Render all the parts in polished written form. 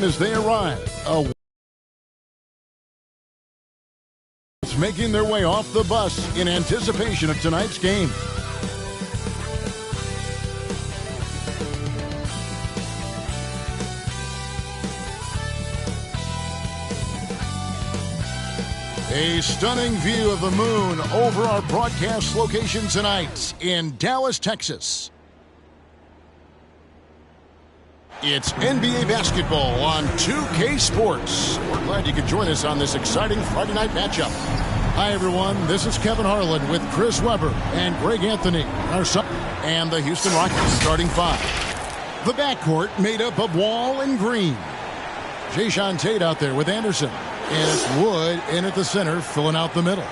As they arrive, making their way off the bus in anticipation of tonight's game. A stunning view of the moon over our broadcast location tonight in Dallas, Texas. It's NBA basketball on 2K Sports. We're glad you could join us on this exciting Friday night matchup. Hi, everyone. This is Kevin Harlan with Chris Webber and Greg Anthony, our son, and the Houston Rockets starting five. The backcourt made up of Wall and Green. Jayshawn Tate out there with Anderson. And it's Wood in at the center, filling out the middle.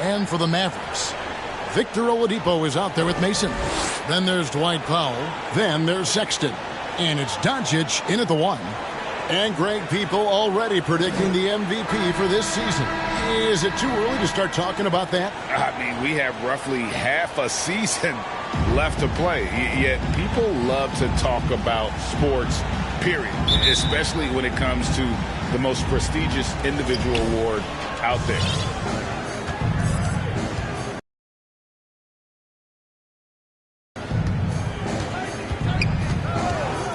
And for the Mavericks, Victor Oladipo is out there with Mason. Then there's Dwight Powell. Then there's Sexton. And it's Doncic in at the one. And Greg, people already predicting the MVP for this season. Is it too early to start talking about that? I mean, we have roughly half a season left to play. Yet people love to talk about sports, period. Especially when it comes to the most prestigious individual award out there.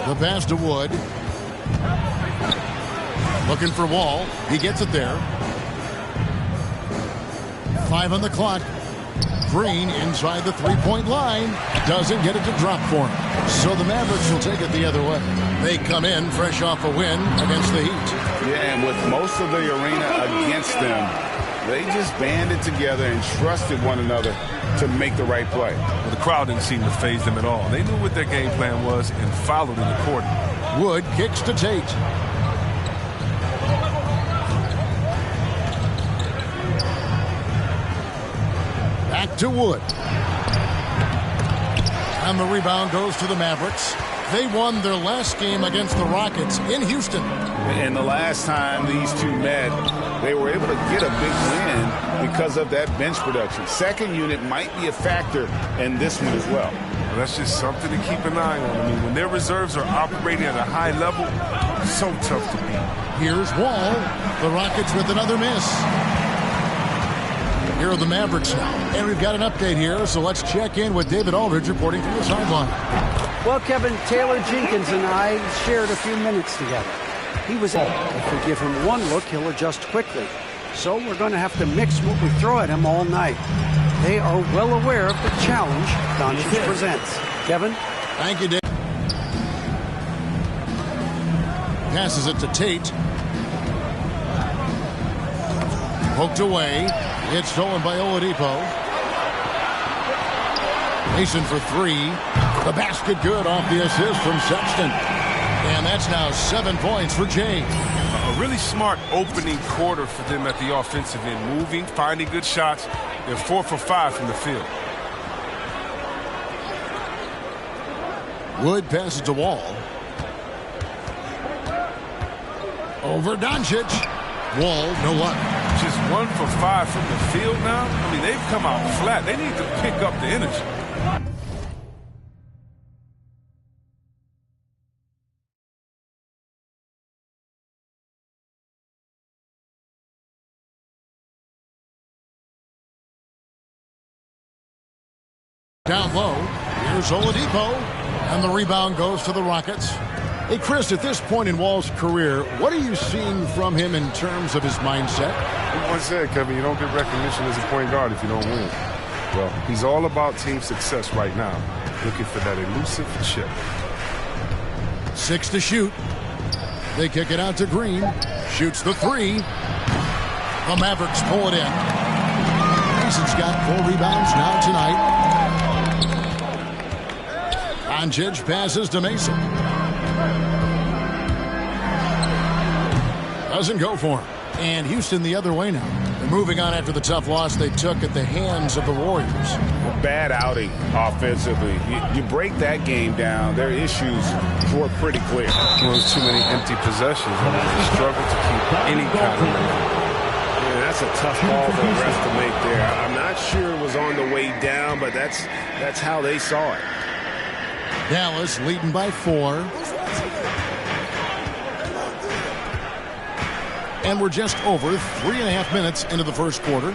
The pass to Wood. Looking for Wall. He gets it there. 5 on the clock. Green inside the three-point line. Doesn't get it to drop for him. So the Mavericks will take it the other way. They come in fresh off a win against the Heat. Yeah, and with most of the arena against them, they just banded together and trusted one another to make the right play. Well, the crowd didn't seem to faze them at all. They knew what their game plan was and followed it accordingly. Wood kicks to Tate. Back to Wood. And the rebound goes to the Mavericks. They won their last game against the Rockets in Houston. And the last time these two met, they were able to get a big win because of that bench production. Second unit might be a factor in this one as well. Well, that's just something to keep an eye on. I mean, when their reserves are operating at a high level, so tough to beat. Here's Wall. The Rockets with another miss. Here are the Mavericks now. And we've got an update here, so let's check in with David Aldridge reporting from the sideline. Well, Kevin, Taylor Jenkins and I shared a few minutes together. He was able, if we give him one look, he'll adjust quickly. So we're going to have to mix what we throw at him all night. They are well aware of the challenge Doncic presents. Kevin? Thank you, Dave. Passes it to Tate. Poked away. It's stolen by Oladipo. Mason for three. The basket good off the assist from Sexton. And that's now 7 points for Jay. A really smart opening quarter for them at the offensive end. Moving, finding good shots. They're 4 for 5 from the field. Wood passes to Wall. Over Doncic. Wall, no luck. Just 1 for 5 from the field now. I mean, they've come out flat. They need to pick up the energy. Down low, here's Oladipo, and the rebound goes to the Rockets. Hey, Chris, at this point in Wall's career, what are you seeing from him in terms of his mindset? Like I said, Kevin, you don't get recognition as a point guard if you don't win. Well, he's all about team success right now, looking for that elusive chip. 6 to shoot. They kick it out to Green. Shoots the three. The Mavericks pull it in. Mason's got 4 rebounds now tonight. Doncic passes to Mason. Doesn't go for him. And Houston the other way now. They're moving on after the tough loss they took at the hands of the Warriors. A bad outing offensively. You break that game down, their issues were pretty clear. Well, there's too many empty possessions. I mean, they struggle to keep any kind of lead. Yeah, that's a tough ball for the refs to make there. I'm not sure it was on the way down, but that's how they saw it. Dallas leading by 4. And we're just over 3.5 minutes into the first quarter.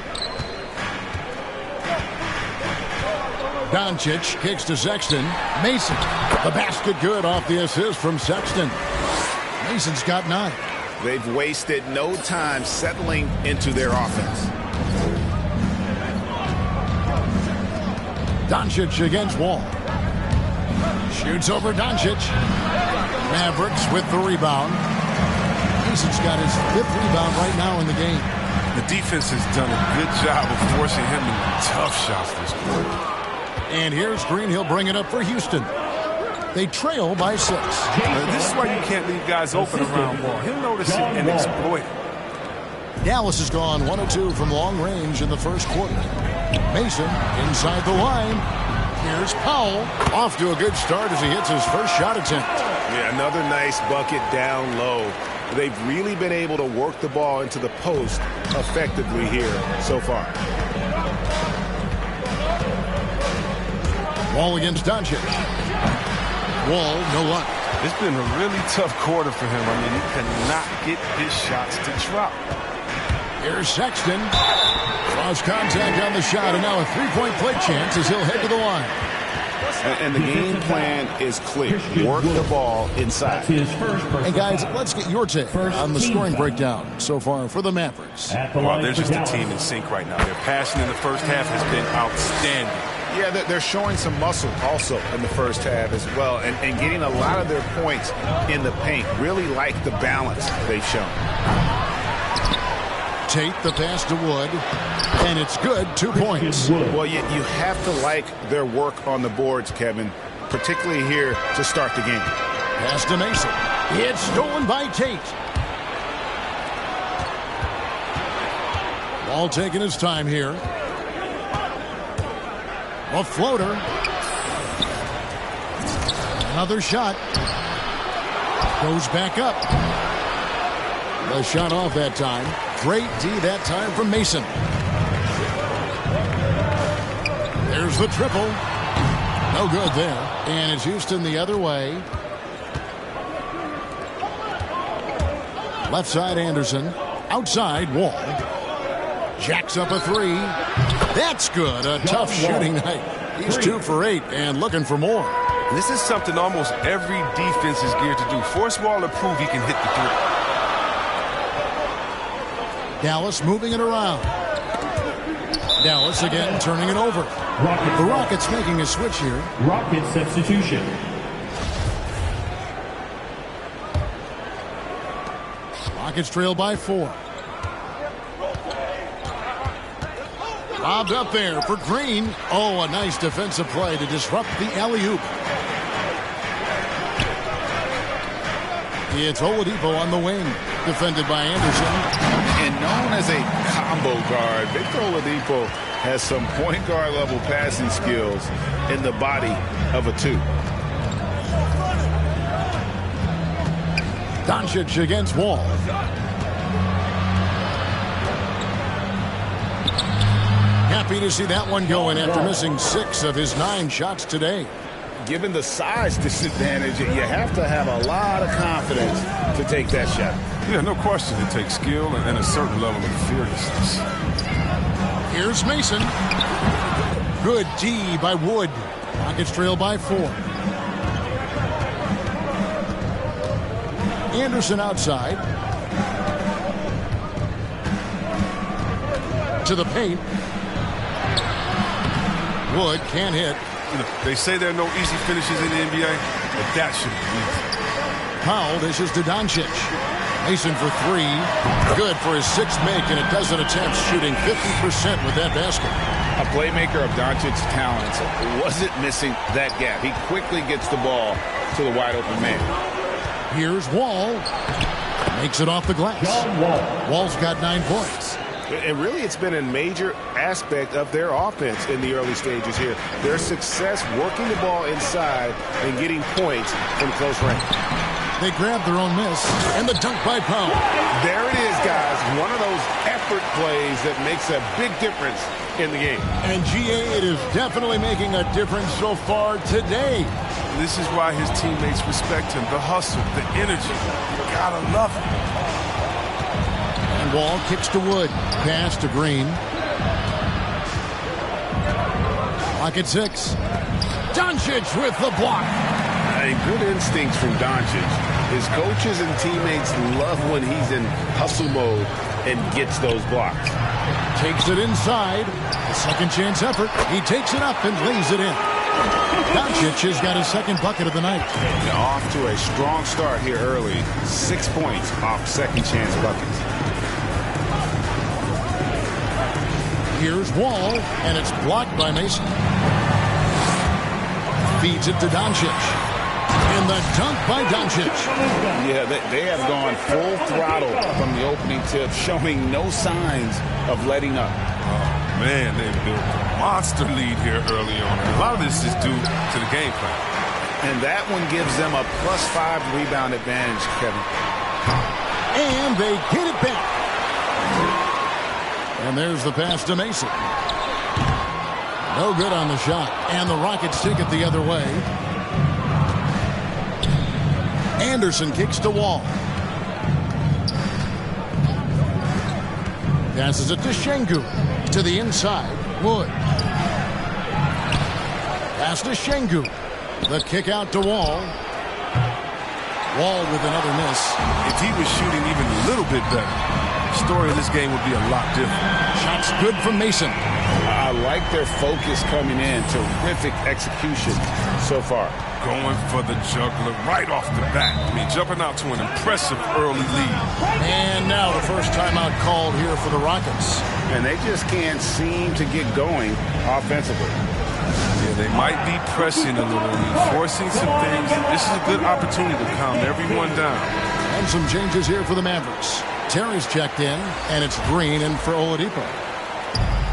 Doncic kicks to Sexton. Mason. The basket good off the assist from Sexton. Mason's got 9. They've wasted no time settling into their offense. Doncic against Wall. Shoots over Doncic. Mavericks with the rebound. Mason's got his 5th rebound right now in the game. The defense has done a good job of forcing him into tough shots this quarter. And here's Green. He'll bring it up for Houston. They trail by 6. This is why you can't leave guys open around Wall. He'll notice it and exploit it. Dallas has gone 1 of 2 from long range in the first quarter. Mason inside the line. Here's Powell. Off to a good start as he hits his first shot attempt. Yeah, another nice bucket down low. They've really been able to work the ball into the post effectively here so far. Wall against Doncic. Wall, no luck. It's been a really tough quarter for him. I mean, he cannot get his shots to drop. Here's Sexton. Cross contact on the shot, and now a three-point play chance as he'll head to the line. And the game plan is clear. Work the ball inside. And guys, let's get your take on the scoring breakdown so far for the Mavericks. Well, they're just a team in sync right now. Their passing in the first half has been outstanding. Yeah, they're showing some muscle also in the first half as well, and getting a lot of their points in the paint. Really like the balance they've shown. Tate, the pass to Wood, and it's good, 2 points. Well, you have to like their work on the boards, Kevin, particularly here to start the game. Pass to Mason. It's stolen by Tate. Ball taking his time here. A floater. Another shot. Goes back up. The shot off that time. Great D that time from Mason. There's the triple. No good there. And it's Houston the other way. Left side Anderson. Outside Wall. Jacks up a 3. That's good. A tough shooting night. He's 2 for 8 and looking for more. This is something almost every defense is geared to do. Force Wall to prove he can hit the 3. Dallas moving it around. Dallas again turning it over. The Rockets making a switch here. Rocket substitution. Rockets trail by 4. Lobbed up there for Green. Oh, a nice defensive play to disrupt the alley-oop. It's Oladipo on the wing, defended by Anderson. And known as a combo guard, Victor Oladipo has some point guard level passing skills in the body of a 2. Doncic against Wall. Happy to see that one going after missing 6 of his 9 shots today. Given the size disadvantage, you have to have a lot of confidence to take that shot. Yeah, no question. It takes skill and a certain level of fearlessness. Here's Mason. Good D by Wood. Rockets trail by 4. Anderson outside. To the paint. Wood can't hit. You know, they say there are no easy finishes in the NBA, but that should be easy. Powell dishes to Doncic. Mason for 3. Good for his 6th make and a dozen attempts, shooting 50% with that basket. A playmaker of Doncic's talents wasn't missing that gap. He quickly gets the ball to the wide open man. Here's Wall. Makes it off the glass. Wall's got 9 points. And really, it's been a major aspect of their offense in the early stages here. Their success working the ball inside and getting points from close range. They grab their own miss, and the dunk by Powell. There it is, guys. One of those effort plays that makes a big difference in the game. And GA, it is definitely making a difference so far today. This is why his teammates respect him. The hustle, the energy. You gotta love it. Wall kicks to Wood. Pass to Green. Clock at 6. Doncic with the block. Good instincts from Doncic. His coaches and teammates love when he's in hustle mode and gets those blocks. Takes it inside. A second chance effort. He takes it up and lays it in. Doncic has got his second bucket of the night. Off to a strong start here early. 6 points off second chance buckets. Here's Wall, and it's blocked by Mason. Feeds it to Doncic. And the dunk by Doncic. Yeah, they have gone full throttle from the opening tip, showing no signs of letting up. Oh, man, they built a monster lead here early on. And a lot of this is due to the game plan. And that one gives them a +5 rebound advantage, Kevin. And they get it back. And there's the pass to Mason. No good on the shot. And the Rockets take it the other way. Anderson kicks to Wall. Passes it to Şengün. To the inside. Wood. Pass to Şengün. The kick out to Wall. Wall with another miss. If he was shooting even a little bit better, the story of this game would be a lot different. Shots good from Mason. I like their focus coming in. Terrific execution so far. Going for the juggler right off the bat. I mean, jumping out to an impressive early lead. And now the first timeout called here for the Rockets. And they just can't seem to get going offensively. Yeah, they might be pressing a little, forcing some things. This is a good opportunity to calm everyone down. And some changes here for the Mavericks. Terry's checked in, and it's Green in for Oladipo.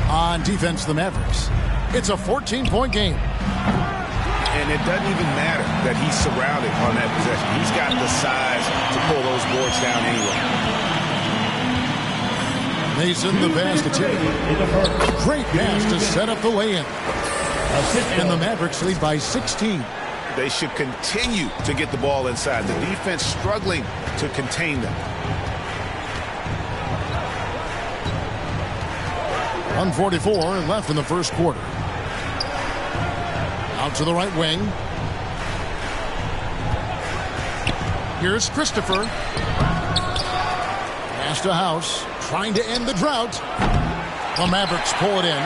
On defense, the Mavericks. It's a 14-point game. And it doesn't even matter that he's surrounded on that possession. He's got the size to pull those boards down anyway. Mason, the pass to Terry. Great pass to set up the lay-in. And the Mavericks lead by 16. They should continue to get the ball inside. The defense struggling to contain them. 1:44 left in the first quarter. Out to the right wing. Here's Christopher. Pass to House. Trying to end the drought. The Mavericks pull it in.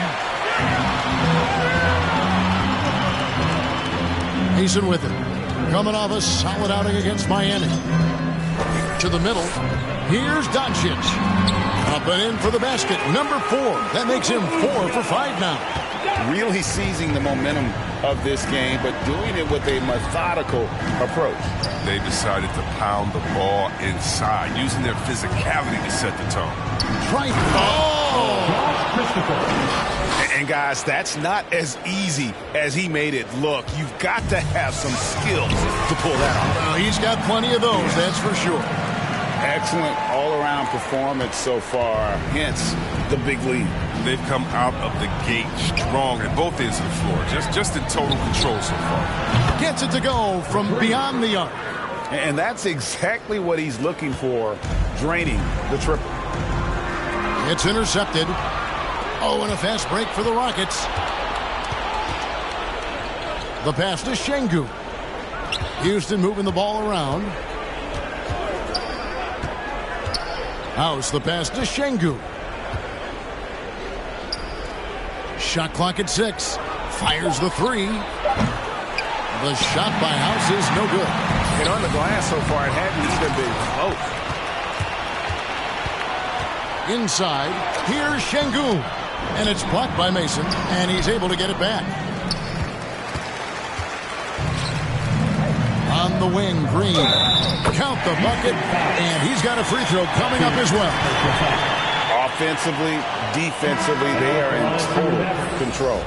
Mason with it. Coming off a solid outing against Miami. To the middle. Here's Doncic. Up and in for the basket. Number 4. That makes him 4 for 5 now. Really seizing the momentum of this game, but doing it with a methodical approach. They decided to pound the ball inside, using their physicality to set the tone. Right. Oh! And guys, that's not as easy as he made it look. You've got to have some skills to pull that off. Well, he's got plenty of those, that's for sure. Excellent all-around performance so far, hence the big lead. They've come out of the gate strong at both ends of the floor, just in total control so far. Gets it to go from beyond the arc. And that's exactly what he's looking for, draining the triple. It's intercepted. Oh, and a fast break for the Rockets. The pass to Şengün. Houston moving the ball around. House, the pass to Şengün. Shot clock at 6. Fires the 3. The shot by House is no good. And on the glass so far, it hadn't even been close. Inside, here's Şengün. And it's blocked by Mason, and he's able to get it back. On the wing, Green. Count the bucket, and he's got a free throw coming up as well. Offensively, defensively, they are in total control.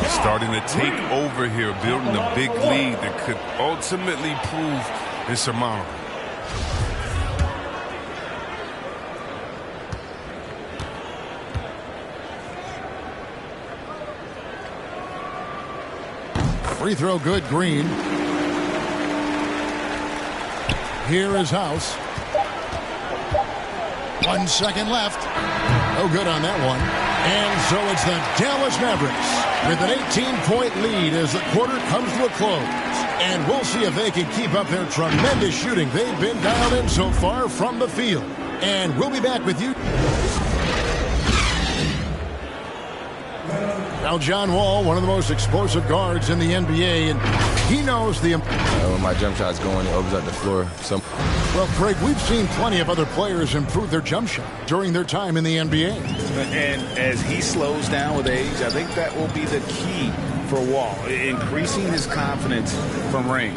Starting to take over here, building a big lead that could ultimately prove insurmountable. Free throw good, Green. Here is House. 1 second left. No good on that one. And so it's the Dallas Mavericks with an 18-point lead as the quarter comes to a close. And we'll see if they can keep up their tremendous shooting they've been dialed in so far from the field. And we'll be back with you. Now John Wall, one of the most explosive guards in the NBA, and he knows the... when my jump shot's going, it opens up the floor. Well, Craig, we've seen plenty of other players improve their jump shot during their time in the NBA. And as he slows down with age, I think that will be the key for Wall, increasing his confidence from range.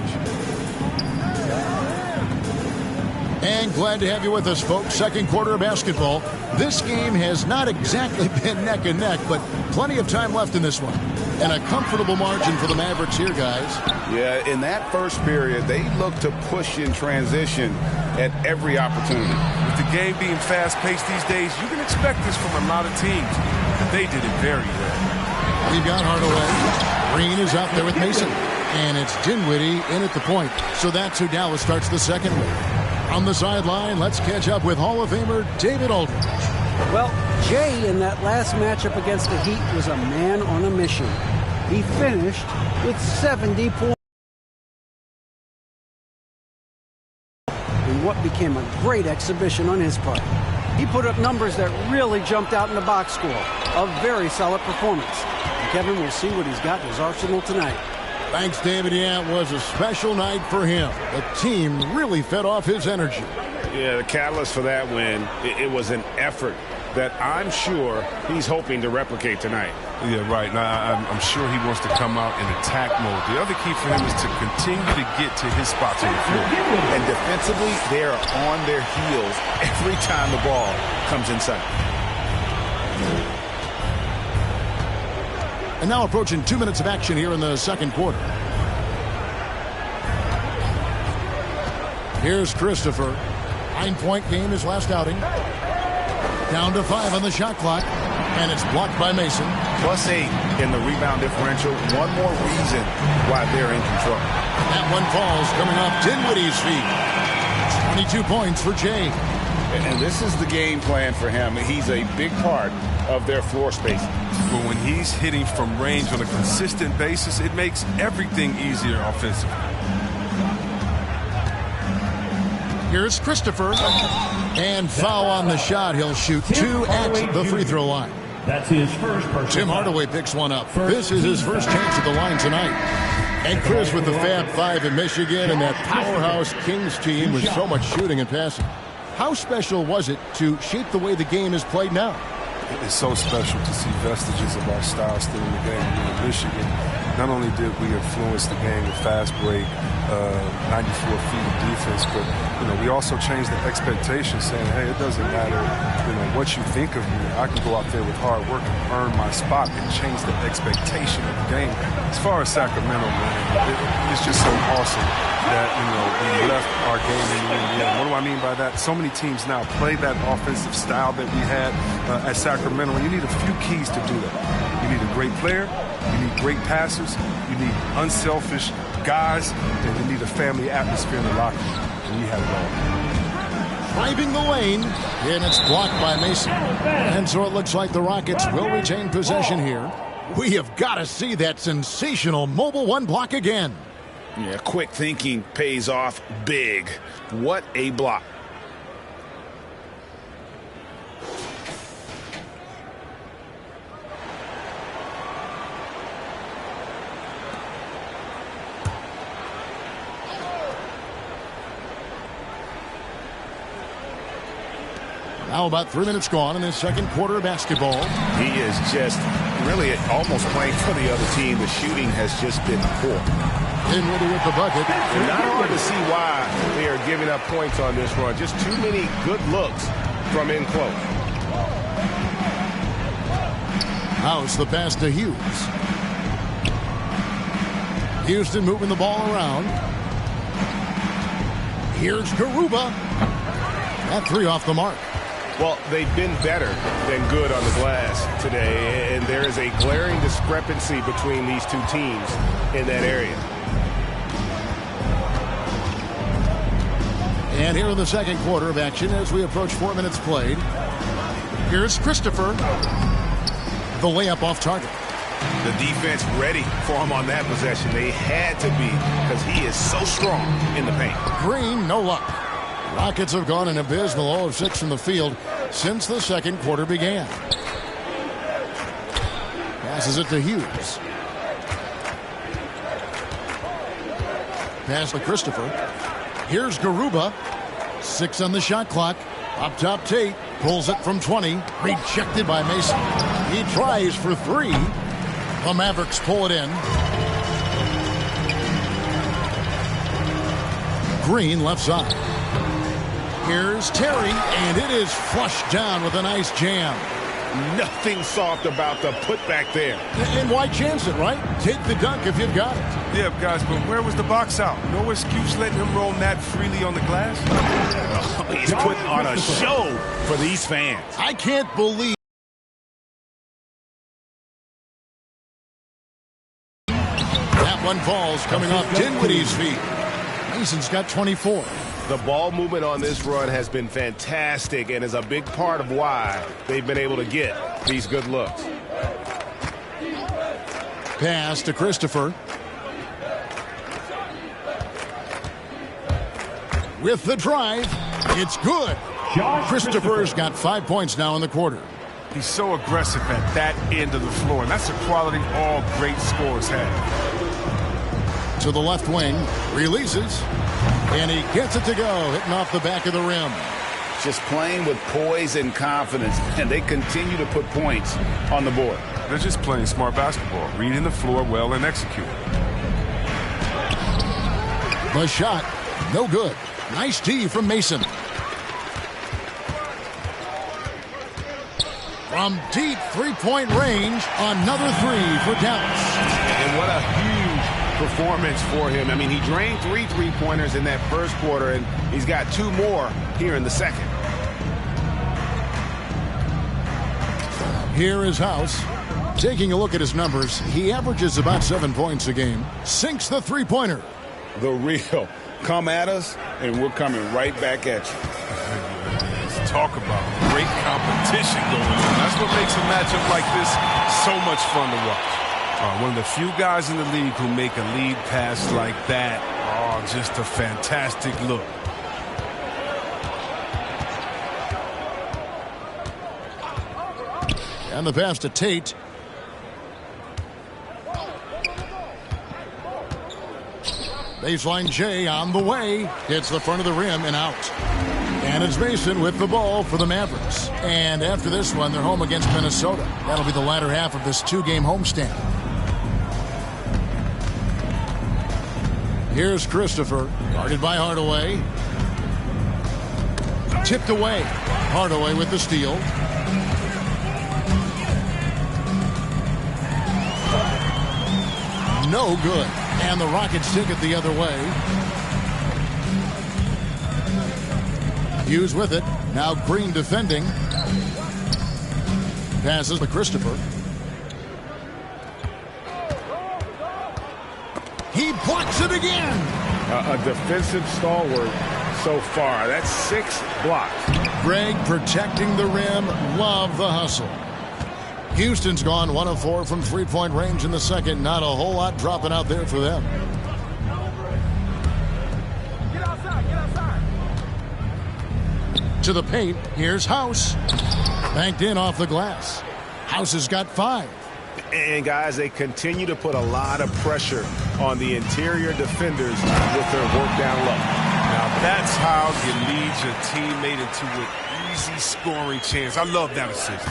And glad to have you with us, folks. Second quarter of basketball. This game has not exactly been neck and neck, but plenty of time left in this one. And a comfortable margin for the Mavericks here, guys. Yeah, in that first period, they look to push in transition at every opportunity. With the game being fast-paced these days, you can expect this from a lot of teams, but they did it very well. We've got Hardaway. Green is out there with Mason. And it's Dinwiddie in at the point. So that's who Dallas starts the second with. On the sideline, let's catch up with Hall of Famer David Aldridge. Well, Jay in that last matchup against the Heat was a man on a mission. He finished with 70 points in what became a great exhibition on his part. He put up numbers that really jumped out in the box score. A very solid performance. And Kevin will see what he's got in his arsenal tonight. Thanks, David. Yeah, it was a special night for him. The team really fed off his energy. Yeah, the catalyst for that win, it was an effort that I'm sure he's hoping to replicate tonight. Yeah, right. Now, I'm sure he wants to come out in attack mode. The other key for him is to continue to get to his spots on the floor. And defensively, they are on their heels every time the ball comes inside. And now approaching 2 minutes of action here in the second quarter. Here's Christopher. 9-point game his last outing. Down to 5 on the shot clock. And it's blocked by Mason. +8 in the rebound differential. One more reason why they're in control. That one falls coming off Dinwiddie's feet. 22 points for Jay. And this is the game plan for him. He's a big part of their floor spacing. But when he's hitting from range on a consistent basis, it makes everything easier offensively. Here's Christopher. And foul on the shot. He'll shoot 2 at the free throw line. That's his first personal. Tim Hardaway picks one up. This is his first chance at the line tonight. And Chris with the Fab Five in Michigan and that powerhouse Kings team with so much shooting and passing. How special was it to shape the way the game is played now? It's so special to see vestiges of our style still in the game. In Michigan, not only did we influence the game with fast break, 94 feet of defense, but we also changed the expectation, saying, hey, it doesn't matter what you think of me. I can go out there with hard work and earn my spot and change the expectation of the game. As far as Sacramento, man, it's just so awesome that we left our game in the NBA. What do I mean by that? So many teams now play that offensive style that we had at Sacramento, and you need a few keys to do that. You need a great player, you need great passers, you need unselfish guys, and you need a family atmosphere in the locker room. And we have it all. Driving the lane, and it's blocked by Mason. And so it looks like the Rockets will retain possession here. We have got to see that sensational mobile one block again. Yeah, quick thinking pays off big. What a block. Now about 3 minutes gone in this second quarter of basketball. He is just really almost playing for the other team. The shooting has just been poor. Dinwiddie with the bucket. And not hard to see why they are giving up points on this run. Just too many good looks from in close. House the pass to Hughes. Houston moving the ball around. Here's Garuba. That three off the mark. Well, they've been better than good on the glass today, and there is a glaring discrepancy between these two teams in that area. And here in the second quarter of action as we approach 4 minutes played. Here's Christopher. The layup off target. The defense ready for him on that possession. They had to be because he is so strong in the paint. Green, no luck. Rockets have gone an abysmal 0 of 6 from the field since the second quarter began. Passes it to Hughes. Pass to Christopher. Here's Garuba. 6 on the shot clock. Up top, Tate pulls it from 20. Rejected by Mason. He tries for 3. The Mavericks pull it in. Green left side. Here's Terry, and it is flushed down with a nice jam. Nothing soft about the putback there. And why chance it, right? Take the dunk if you've got it. Yeah, guys, but where was the box out? No excuse letting him roam that freely on the glass? He's putting on a show for these fans. I can't believe that one falls coming off Dinwiddie's feet. Mason's got 24. The ball movement on this run has been fantastic and is a big part of why they've been able to get these good looks. Pass to Christopher. With the drive, it's good. Christopher's got 5 points now in the quarter. He's so aggressive at that end of the floor, and that's a quality all great scorers have. To the left wing, releases, and he gets it to go, hitting off the back of the rim. Just playing with poise and confidence, and they continue to put points on the board. They're just playing smart basketball, reading the floor well and executing. The shot, no good. Nice D from Mason. From deep three-point range, another 3 for Dallas. And what a huge performance for him. I mean, he drained 3 three-pointers in that first quarter, and he's got 2 more here in the second. Here is House. Taking a look at his numbers, he averages about 7 points a game. Sinks the three-pointer. The real. Come at us, and we're coming right back at you. Talk about great competition going on. That's what makes a matchup like this so much fun to watch. One of the few guys in the league who make a lead pass like that. Oh, just a fantastic look. And the pass to Tate. Baseline J on the way. Hits the front of the rim and out. And it's Mason with the ball for the Mavericks. And after this one, they're home against Minnesota. That'll be the latter half of this 2-game homestand. Here's Christopher, guarded by Hardaway. Tipped away. Hardaway with the steal. No good. And the Rockets take it the other way. Hughes with it. Now Green defending. Passes to Christopher. He blocks it again. A defensive stalwart so far. That's 6 blocks. Greg protecting the rim. Love the hustle. Houston's gone 1 of 4 from three-point range in the second. Not a whole lot dropping out there for them. Get outside. To the paint. Here's House. Banked in off the glass. House has got 5. And, guys, they continue to put a lot of pressure on the interior defenders with their work down low. Now, that's how you lead your teammate into an easy scoring chance. I love that assist.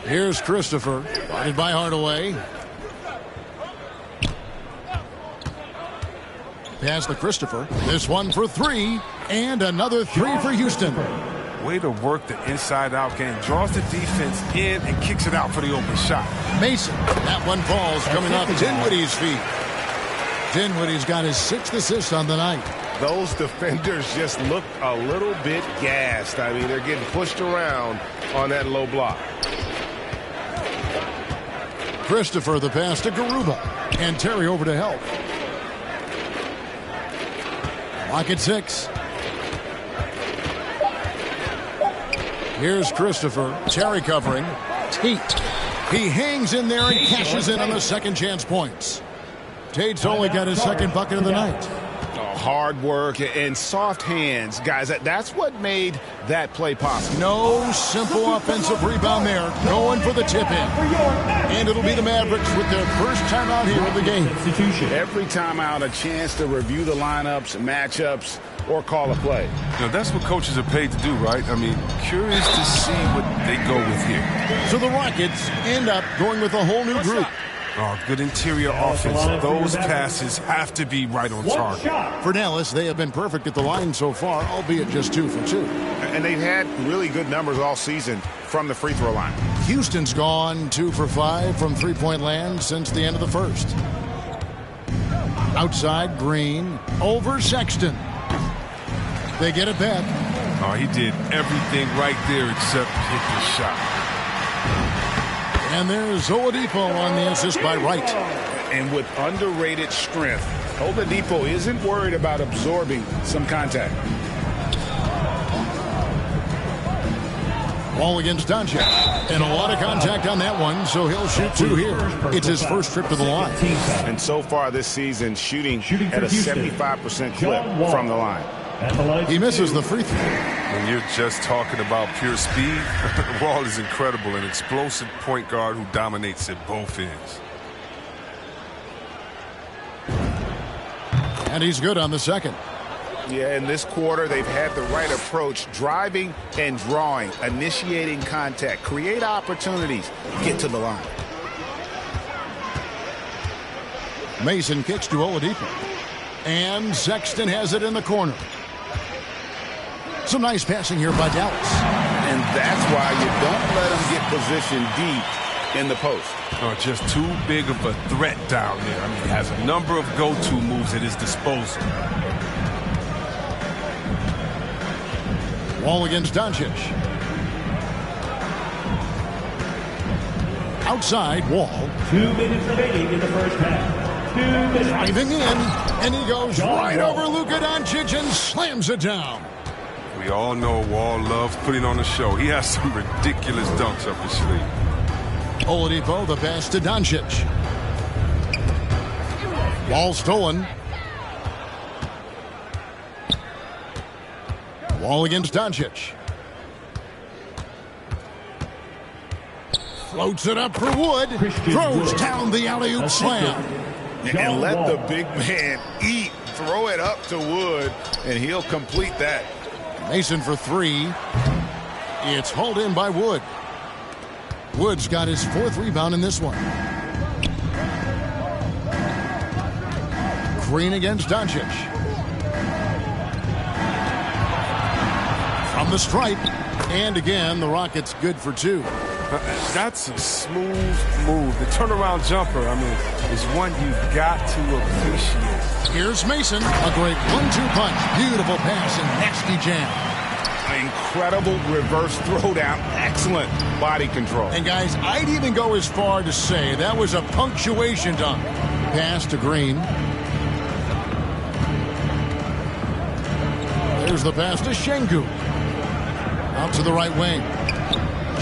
Here's Christopher, guarded by Hardaway. Pass to Christopher. This one for 3, and another 3 for Houston. Way to work the inside-out game. Draws the defense in and kicks it out for the open shot. Mason, that one falls coming off Dinwiddie's feet. Dinwiddie's got his 6th assist on the night. Those defenders just look a little bit gassed. I mean, they're getting pushed around on that low block. Christopher, the pass to Garuba. And Terry over to help. Pocket 6. Here's Christopher. Terry covering. Tate. He hangs in there and cashes in on the second chance points. Tate's only got his second bucket of the night. Hard work and soft hands, guys. That's what made that play possible. No simple offensive rebound there. Going for the tip in. And it'll be the Mavericks with their first time out here in the game. Every time out, a chance to review the lineups, matchups, or call a play. You know, that's what coaches are paid to do, right? I mean, curious to see what they go with here. So the Rockets end up going with a whole new group. Oh, good interior offense. Those passes have to be right on target. For Dallas, they have been perfect at the line so far, albeit just 2 for 2. And they've had really good numbers all season from the free throw line. Houston's gone 2 for 5 from three-point land since the end of the first. Outside, Green. Over Sexton. They get it back. Oh, he did everything right there except hit the shot. And there's Oladipo on the assist by Wright. And with underrated strength, Oladipo isn't worried about absorbing some contact. Ball against Doncic. And a lot of contact on that one, so he'll shoot 2 here. It's his first trip to the line. And so far this season, shooting at a 75% clip from the line. He misses the free throw. When you're just talking about pure speed, Wall is incredible, an explosive point guard who dominates at both ends. And he's good on the second. Yeah, in this quarter, they've had the right approach, driving and drawing, initiating contact, create opportunities, get to the line. Mason kicks to Oladipo. And Sexton has it in the corner. Some nice passing here by Dallas. And that's why you don't let them get positioned deep in the post. Oh, just too big of a threat down there. I mean, he has a number of go-to moves at his disposal. Wall against Doncic. Outside, Wall. 2 minutes remaining in the first half. 2 minutes. Driving in, and he goes right over Luka Doncic and slams it down. We all know Wall loves putting on a show. He has some ridiculous dunks up his sleeve. Oladipo, the pass to Doncic. Ball stolen. Wall against Doncic. Floats it up for Wood. Throws down the alley-oop slam. And let the big man eat. Throw it up to Wood, and he'll complete that. Mason for 3. It's hauled in by Wood. Wood's got his 4th rebound in this one. Green against Doncic. From the stripe. And again, the Rockets good for 2. That's a smooth move. The turnaround jumper, I mean, is one you've got to appreciate. Here's Mason. A great 1-2 punch. Beautiful pass and nasty jam. Incredible reverse throwdown. Excellent body control. And guys, I'd even go as far to say that was a punctuation dunk. Pass to Green. There's the pass to Şengün. Out to the right wing.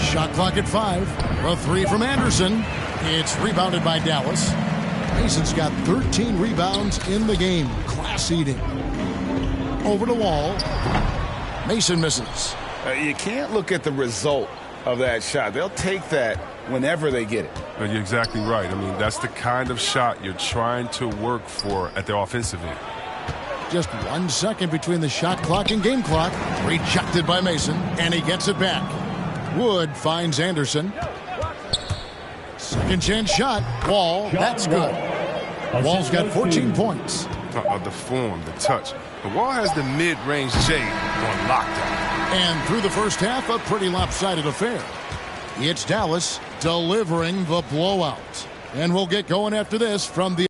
Shot clock at 5. A 3 from Anderson. It's rebounded by Dallas. Mason's got 13 rebounds in the game. Class eating. Over to Wall. Mason misses. You can't look at the result of that shot. They'll take that whenever they get it. You're exactly right. I mean, that's the kind of shot you're trying to work for at the offensive end. Just 1 second between the shot clock and game clock. Rejected by Mason, and he gets it back. Wood finds Anderson. Second chance shot. Wall. That's good. Wall's got 14 points. The form, the touch. The Wall has the mid-range J on lockdown. And through the first half, a pretty lopsided affair. It's Dallas delivering the blowout. And we'll get going after this from the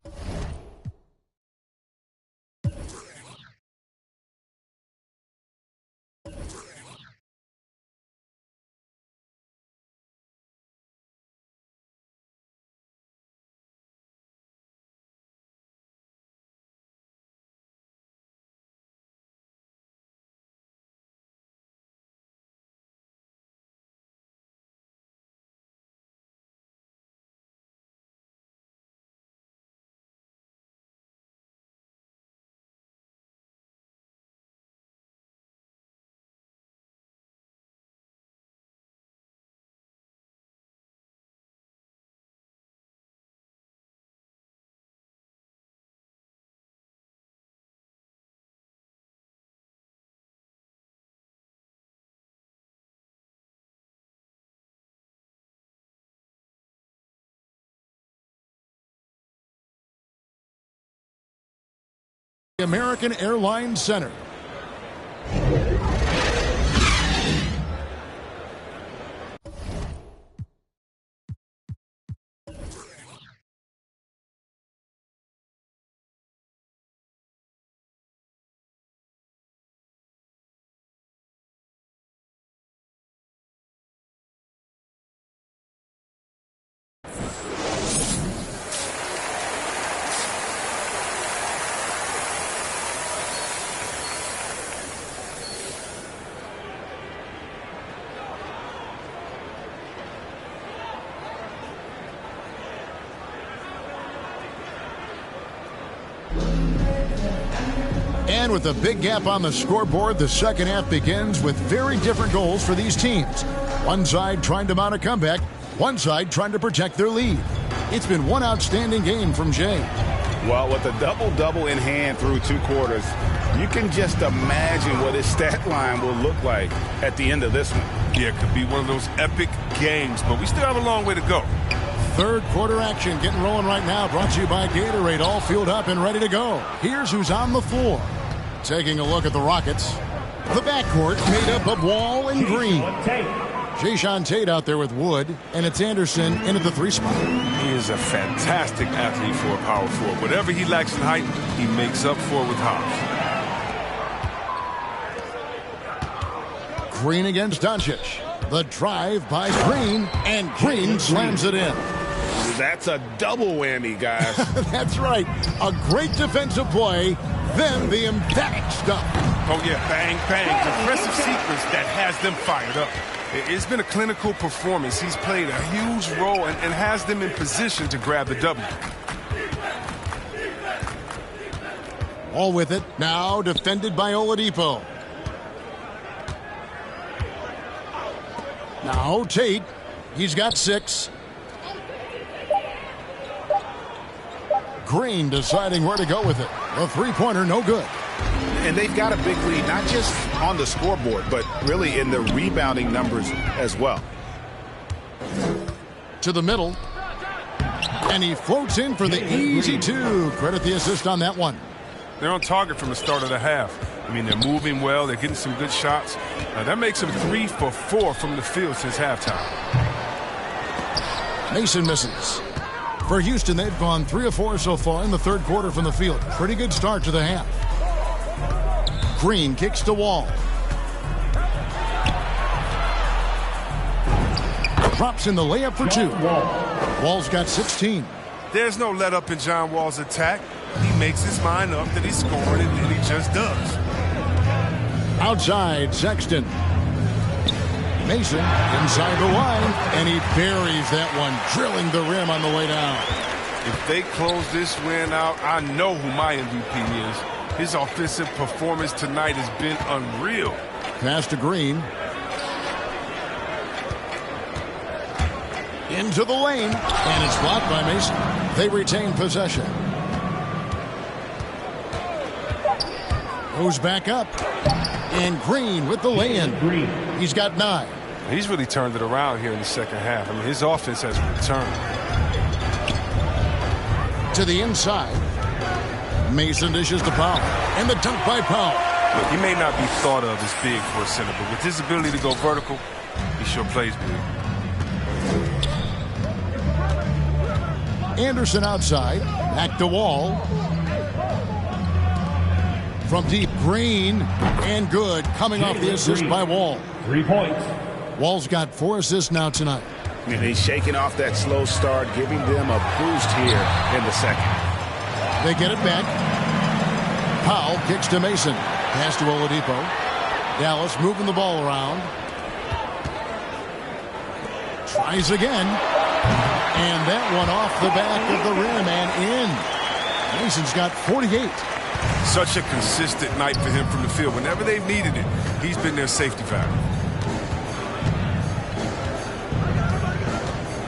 American Airlines Center. And with a big gap on the scoreboard, the second half begins with very different goals for these teams. One side trying to mount a comeback, one side trying to protect their lead. It's been one outstanding game from Jay. Well, with a double-double in hand through 2 quarters, you can just imagine what his stat line will look like at the end of this one. Yeah, it could be one of those epic games, but we still have a long way to go. Third quarter action getting rolling right now, brought to you by Gatorade, all fueled up and ready to go. Here's who's on the floor. Taking a look at the Rockets. The backcourt made up of Wall and Green. Jayshawn Tate out there with Wood, and it's Anderson in at the 3 spot. He is a fantastic athlete for a power forward. Whatever he lacks in height, he makes up for with hops. Green against Doncic. The drive by Green, and Green slams it in. That's a double whammy, guys. That's right. A great defensive play, then the emphatic stuff. Oh, yeah, bang, bang. Defensive sequence that has them fired up. It's been a clinical performance. He's played a huge role and has them in position to grab the W. All with it. Now defended by Oladipo. Now Tate. He's got 6. Green deciding where to go with it. The 3-pointer, no good. And they've got a big lead, not just on the scoreboard, but really in the rebounding numbers as well. To the middle. And he floats in for the easy 2. Credit the assist on that one. They're on target from the start of the half. I mean, they're moving well. They're getting some good shots. That makes them 3 for 4 from the field since halftime. Mason misses. For Houston, they've gone 3 of 4 so far in the third quarter from the field. Pretty good start to the half. Green kicks to Wall. Drops in the layup for 2. Wall's got 16. There's no let up in John Wall's attack. He makes his mind up that he's scoring, and he just does. Outside, Sexton. Mason inside the line, and he buries that one, drilling the rim on the way down. If they close this win out, I know who my MVP is. His offensive performance tonight has been unreal. Pass to Green. Into the lane, and it's blocked by Mason. They retain possession. Goes back up. And Green with the lay-in. He's got 9. He's really turned it around here in the second half. I mean, his offense has returned. To the inside. Mason dishes to Powell. And the dunk by Powell. Look, he may not be thought of as big for a center, but with his ability to go vertical, he sure plays big. Anderson outside. Back to Wall. From deep, Green. And good. Coming off the assist by Wall. 3 points. Wall's got 4 assists now tonight. And he's shaking off that slow start, giving them a boost here in the second. They get it back. Powell kicks to Mason. Pass to Oladipo. Dallas moving the ball around. Tries again. And that one off the back of the rim and in. Mason's got 48. Such a consistent night for him from the field. Whenever they've needed it, he's been their safety valve.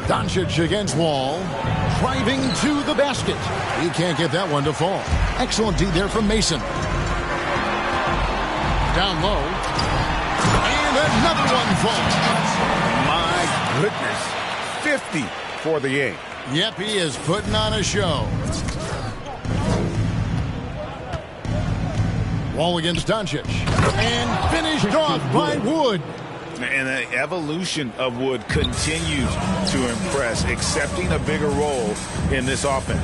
Doncic against Wall. Driving to the basket. He can't get that one to fall. Excellent D there from Mason. Down low. And another one falls. My goodness. 50 for the game. Yep, he is putting on a show. Wall against Doncic. And finished off by Wood. And the evolution of Wood continues to impress, accepting a bigger role in this offense.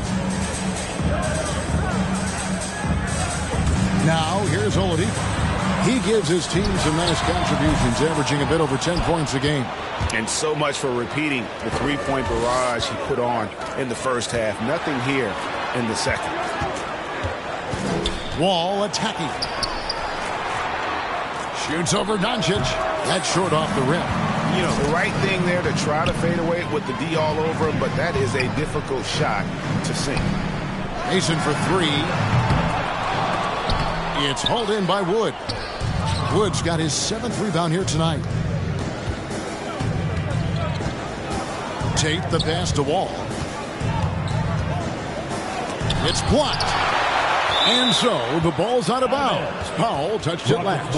Now, here's Oladipo. He gives his team some nice contributions, averaging a bit over 10 points a game. And so much for repeating the three-point barrage he put on in the first half. Nothing here in the second. Wall attacking. Shoots over Doncic. That's short off the rim. You know, the right thing there to try to fade away with the D all over him, but that is a difficult shot to sink. Mason for three. It's hauled in by Wood. Wood's got his 7th rebound here tonight. Tate the pass to Wall. It's blocked. And so the ball's out of bounds. Powell touched it last.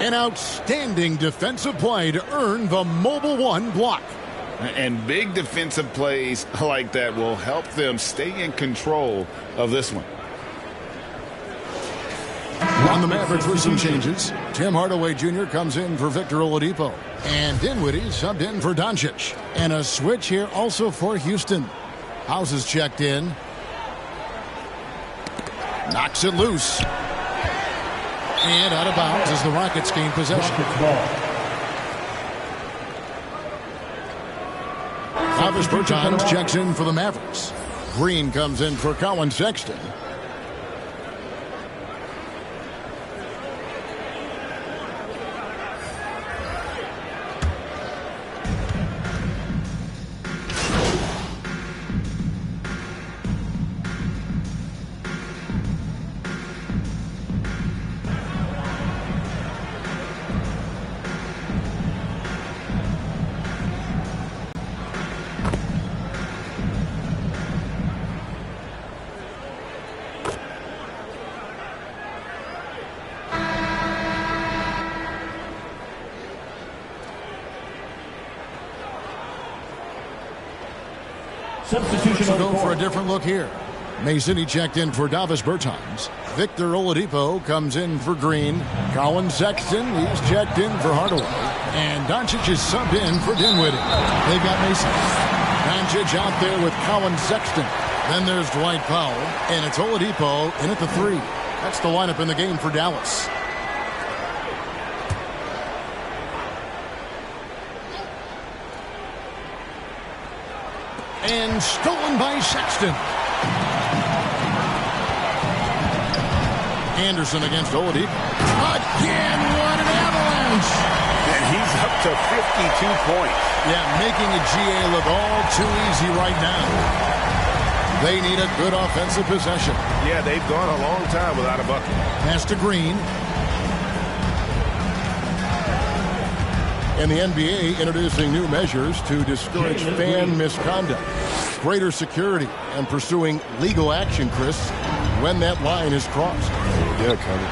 An outstanding defensive play to earn the mobile one block. And big defensive plays like that will help them stay in control of this one. On the Mavericks with some changes. Tim Hardaway Jr. comes in for Victor Oladipo. And Dinwiddie subbed in for Doncic. And a switch here also for Houston. House is checked in. Knocks it loose. And out of bounds as the Rockets gain possession. Davis Bertans checks in for the Mavericks. Green comes in for Colin Sexton. Substitution So go for a different look here. Mason, he checked in for Davis Bertans. Victor Oladipo comes in for Green. Colin Sexton, he's checked in for Hardaway. And Doncic is subbed in for Dinwiddie. They've got Mason. Doncic out there with Colin Sexton. Then there's Dwight Powell. And it's Oladipo in at the 3. That's the lineup in the game for Dallas. And stolen by Sexton. Anderson against Oladipo. Again, what an avalanche. And he's up to 52 points. Yeah, making a GA look all too easy right now. They need a good offensive possession. Yeah, they've gone a long time without a bucket. Pass to Green. And the NBA introducing new measures to discourage fan misconduct. Greater security and pursuing legal action, Chris, when that line is crossed. Yeah, Kevin.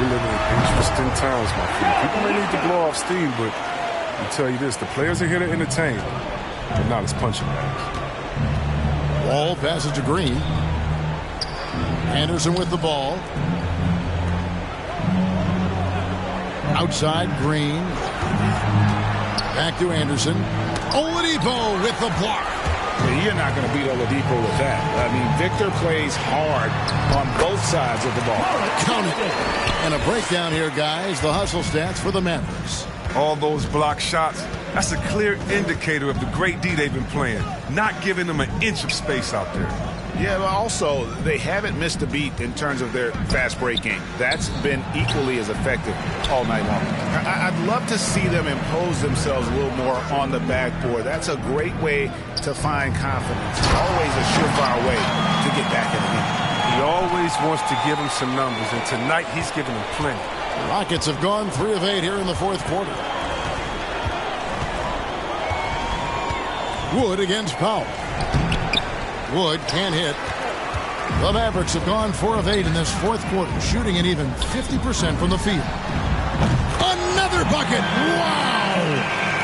We're living in interesting times, my friend. People may need to blow off steam, but I'll tell you this, the players are here to entertain, but not as punching bags. Wall passes to Green. Anderson with the ball. Outside, Green. Back to Anderson. Oladipo with the block. You're not going to beat Oladipo with that. I mean, Victor plays hard on both sides of the ball. Count it. And a breakdown here, guys. The hustle stats for the Mavericks. All those block shots, that's a clear indicator of the great D they've been playing. Not giving them an inch of space out there. Yeah, but also, they haven't missed a beat in terms of their fast break game. That's been equally as effective all night long. I'd love to see them impose themselves a little more on the backboard. That's a great way to find confidence. Always a surefire way to get back in the game. He always wants to give him some numbers, and tonight he's giving them plenty. The Rockets have gone 3 of 8 here in the fourth quarter. Wood against Powell. Wood can't hit. The Mavericks have gone 4 of 8 in this fourth quarter, shooting an even 50% from the field. Another bucket! Wow!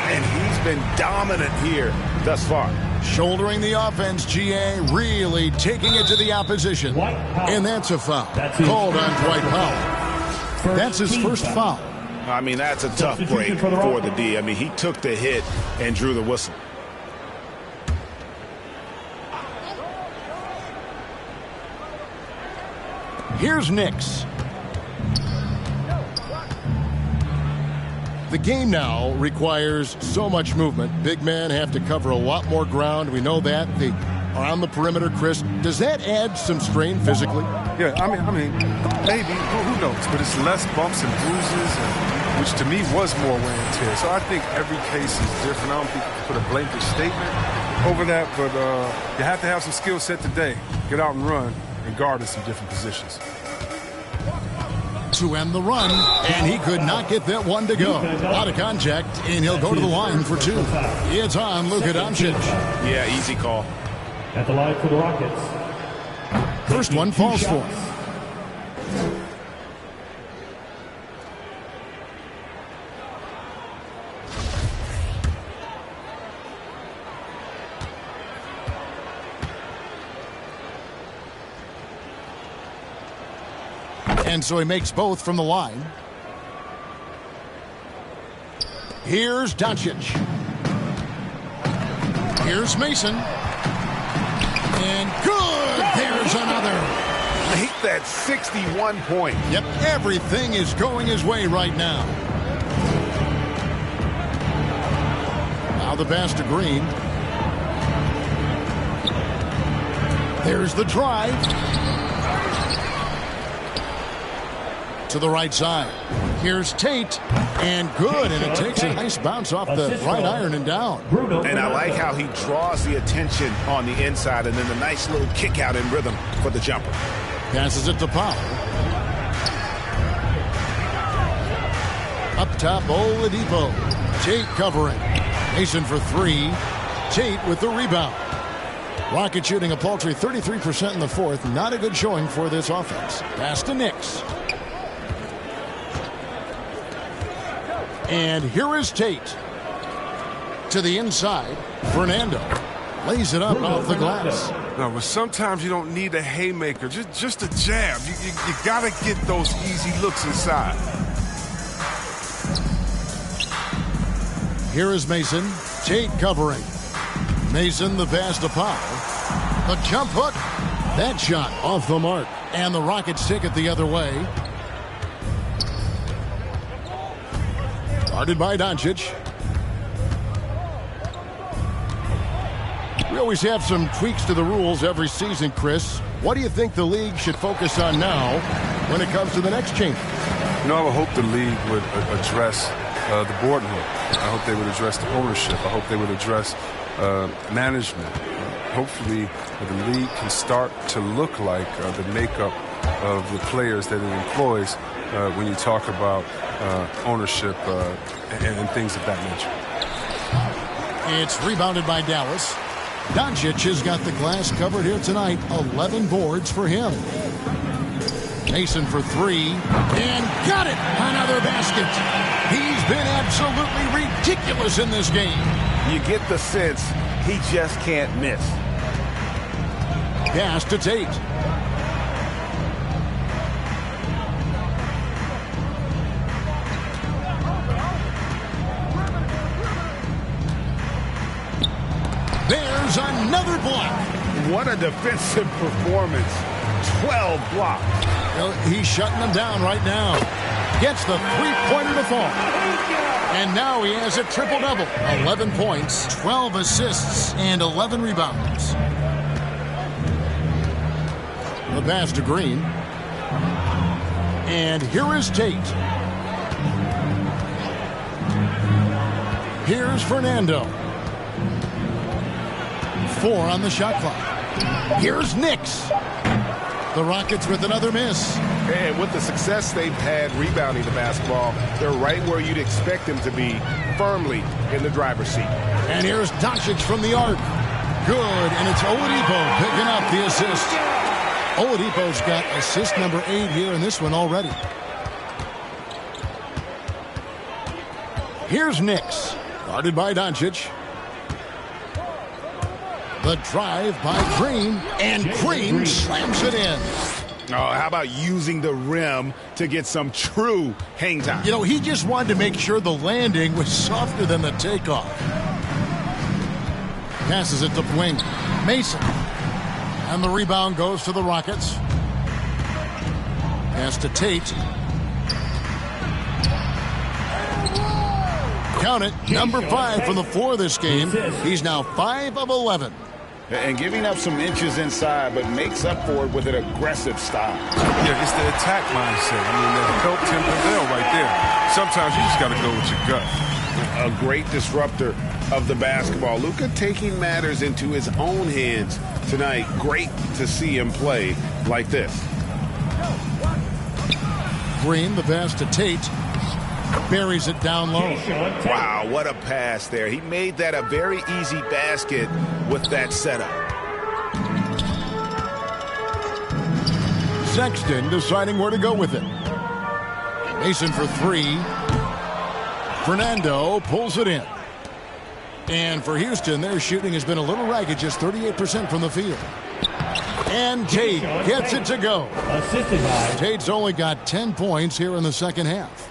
And he's been dominant here thus far. Shouldering the offense, GA really taking it to the opposition. And that's a foul. Called on Dwight Powell. That's his first foul. I mean, that's a tough break for the D. I mean, he took the hit and drew the whistle. Here's Nix. The game now requires so much movement. Big men have to cover a lot more ground. We know that. They are on the perimeter, Chris. Does that add some strain physically? Yeah, I mean, maybe. Who knows? But it's less bumps and bruises, which to me was more wear and tear. So I think every case is different. I don't think you can put a blanket statement over that, but you have to have some skill set today. Get out and run and guard in some different positions. To end the run, and he could not get that one to go. Out of contact, and he'll go to the line for two. It's on Luka Doncic. Yeah, easy call. At the line for the Rockets. First one falls for him. And so he makes both from the line. Here's Doncic. Here's Mason. And good! There's another. Make that 61 point. Yep, everything is going his way right now. Now the pass to Green. There's the drive. To the right side. Here's Tate. And good. And it takes a nice bounce off the right iron and down. And I like how he draws the attention on the inside and then the nice little kick out in rhythm for the jumper. Passes it to Powell. Up top, Oladipo. Tate covering. Mason for three. Tate with the rebound. Rockets shooting a paltry 33% in the fourth. Not a good showing for this offense. Pass to Nix. And here is Tate. To the inside. Fernando lays it up off the glass. No, but sometimes you don't need a haymaker. Just a jab. You got to get those easy looks inside. Here is Mason. Tate covering. Mason the pass to Powell. The jump hook. That shot off the mark. And the Rockets take it the other way. Guarded by Doncic. We always have some tweaks to the rules every season, Chris. What do you think the league should focus on now when it comes to the next change? You know, I would hope the league would address the boardroom. I hope they would address the ownership. I hope they would address management. Hopefully, the league can start to look like the makeup of the players that it employs when you talk about ownership and things of that nature. It's rebounded by Dallas. Doncic has got the glass covered here tonight. 11 boards for him. Mason for three. And got it! Another basket. He's been absolutely ridiculous in this game. You get the sense he just can't miss. Pass to Tate. There's another block. What a defensive performance. 12 blocks. Well, he's shutting them down right now. Gets the three-pointer to fall. And now he has a triple-double. 11 points, 12 assists, and 11 rebounds. The pass to Green. And here is Tate. Here's Fernando. 4 on the shot clock. Here's Nix. The Rockets with another miss. And with the success they've had rebounding the basketball, they're right where you'd expect them to be, firmly in the driver's seat. And here's Doncic from the arc. Good, and it's Oladipo picking up the assist. Oladipo's got assist number 8 here in this one already. Here's Nix, guarded by Doncic. The drive by Green, and Green slams it in. Oh, how about using the rim to get some true hang time? You know, he just wanted to make sure the landing was softer than the takeoff. Passes it to wing. Mason. And the rebound goes to the Rockets. Pass to Tate. Count it. Number 5 from the floor this game. He's now 5 of 11. And giving up some inches inside, but makes up for it with an aggressive style. Yeah, it's the attack mindset. I mean, that helped him prevail right there. Sometimes you just got to go with your gut. A great disruptor of the basketball. Luka taking matters into his own hands tonight. Great to see him play like this. Green, the pass to Tate. Buries it down low. Wow, what a pass there. He made that a very easy basket with that setup. Sexton deciding where to go with it. Mason for 3. Fernando pulls it in. And for Houston, their shooting has been a little ragged, just 38% from the field. And Tate gets it to go. Tate's only got 10 points here in the second half.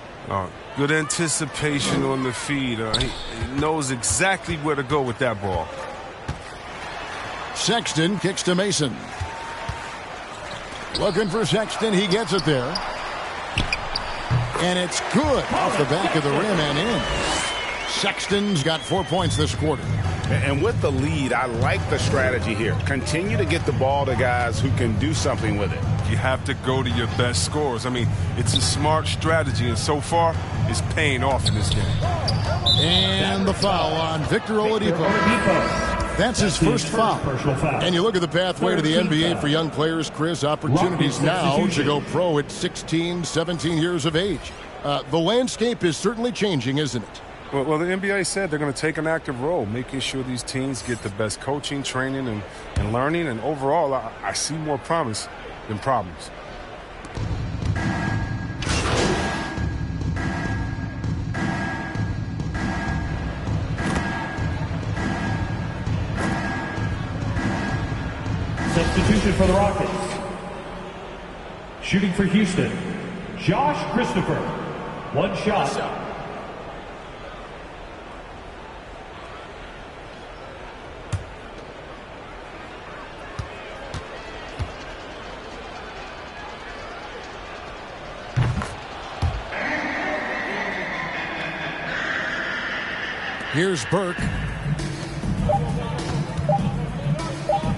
Good anticipation on the feed. He knows exactly where to go with that ball. Sexton kicks to Mason. Looking for Sexton. He gets it there. And it's good off the back of the rim and in. Sexton's got 4 points this quarter. And with the lead, I like the strategy here. Continue to get the ball to guys who can do something with it. You have to go to your best scorers. I mean, it's a smart strategy, and so far, it's paying off in this game. And the foul on Victor Oladipo. That's his first foul. And you look at the pathway to the NBA for young players, Chris, opportunities now to go pro at 16, 17 years of age. The landscape is certainly changing, isn't it? Well, the NBA said they're going to take an active role, making sure these teams get the best coaching, training, and learning. And overall, I see more promise than problems. Substitution for the Rockets. Shooting for Houston, Josh Christopher. 1 shot. Here's Burke.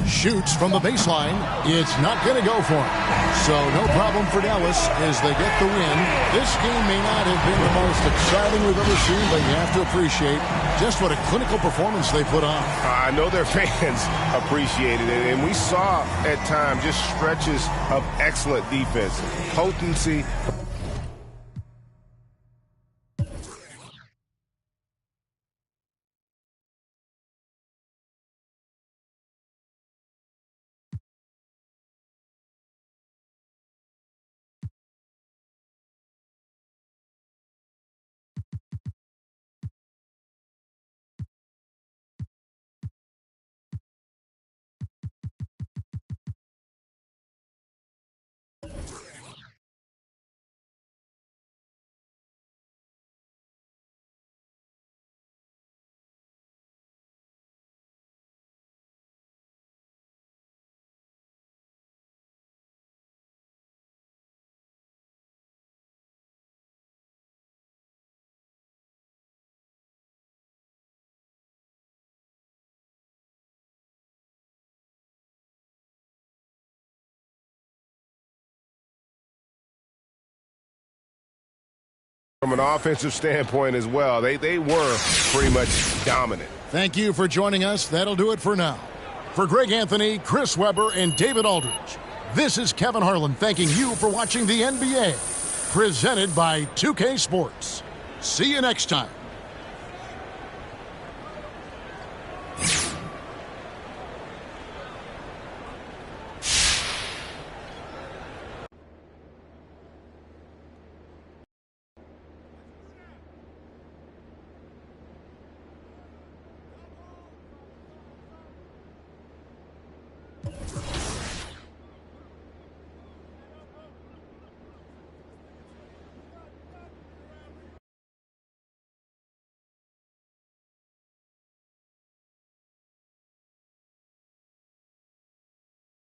Shoots from the baseline. It's not going to go for him. So no problem for Dallas as they get the win. This game may not have been the most exciting we've ever seen, but you have to appreciate just what a clinical performance they put on. I know their fans appreciated it, and we saw at times just stretches of excellent defense, potency. From an offensive standpoint as well, they were pretty much dominant. Thank you for joining us. That'll do it for now. For Greg Anthony, Chris Webber, and David Aldridge, this is Kevin Harlan thanking you for watching the NBA, presented by 2K Sports. See you next time.